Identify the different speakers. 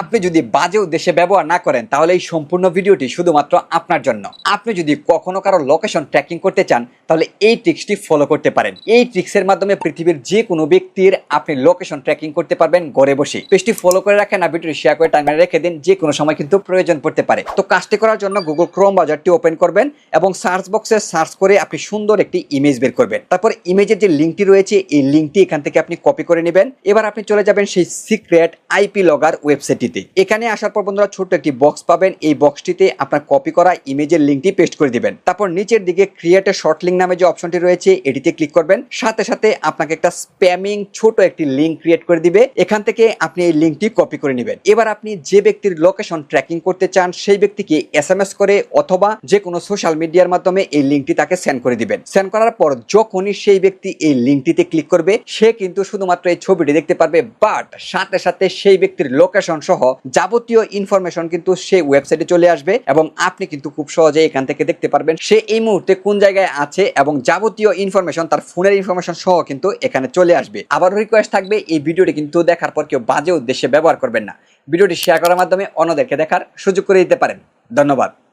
Speaker 1: আপনি যদি বাজে উদ্দেশ্যে ব্যবহার না করেন তাহলে এই সম্পূর্ণ ভিডিওটি শুধুমাত্র আপনার জন্য। আপনি যদি কখনো কারো লোকেশন ট্র্যাকিং করতে চান তাহলে এই ট্রিক্সটি ফলো করতে পারেন। এই ট্রিক্সের মাধ্যমে পৃথিবীর যে কোনো ব্যক্তির আপনি লোকেশন ট্র্যাকিং করতে পারবেন ঘরে বসে। পেজটি ফলো করে রাখেন আর ভিডিওটি শেয়ার করে টাইমলাইনে রেখে দিন, যে কোনো সময় কিন্তু প্রয়োজন পড়তে পারে। তো কাজটি করার জন্য গুগল ক্রোম ব্রাউজারটি ওপেন করবেন এবং সার্চ বক্সে সার্চ করে আপনি সুন্দর একটি ইমেজ বের করবেন। তারপর ইমেজের যে লিঙ্কটি রয়েছে এই লিঙ্কটি এখান থেকে আপনি কপি করে নেবেন। এবার আপনি চলে যাবেন সেই সিক্রেট আইপি লগার ওয়েবসাইটটিতে। এখানে আসার পর বন্ধুরা ছোট্ট একটি বক্স পাবেন, এই বক্সটিতে আপনার কপি করা ইমেজের লিঙ্কটি পেস্ট করে দিবেন। তারপর নিচের দিকে ক্রিয়েট এ শর্ট লিঙ্ক নামে যে অপশনটি রয়েছে এটিতে ক্লিক করবেন। সাথে সাথে আপনাকে একটা স্প্যামিং ছোট একটি লিঙ্ক ক্রিয়েট করে দিবে, এখান থেকে আপনি এই লিঙ্কটি কপি করে নেবেন। এবার আপনি যে ব্যক্তির লোকেশন ট্র্যাকিং করতে চান সেই ব্যক্তিকে এসএমএস করে অথবা যে কোনো সোশ্যাল মিডিয়ার মাধ্যমে এই লিঙ্কটি তাকে সেন্ড করে দিবেন। সেন্ড করার পর যখনই সেই ব্যক্তি এই লিঙ্কটিতে ক্লিক করবে সে কিন্তু শুধুমাত্র এই ছবিটি দেখতে পারবে, বাট সাথে সাথে সেই ব্যক্তির লোকেশন সহ যাবতীয় ইনফরমেশন কিন্তু সেই ওয়েবসাইটে চলে আসবে এবং আপনি কিন্তু খুব সহজে এখান থেকে দেখতে পারবেন সে এই মুহূর্তে কোন জায়গায় আছে এবং যাবতীয় ইনফরমেশন তার ফোনের ইনফরমেশন সহ কিন্তু এখানে চলে আসবে। আবার রিকোয়েস্ট থাকবে এই ভিডিওটি কিন্তু দেখার পর কেউ বাজে উদ্দেশ্যে ব্যবহার করবেন না। ভিডিওটি শেয়ার করার মাধ্যমে অন্যদেরকে দেখার সুযোগ করে দিতে পারেন। ধন্যবাদ।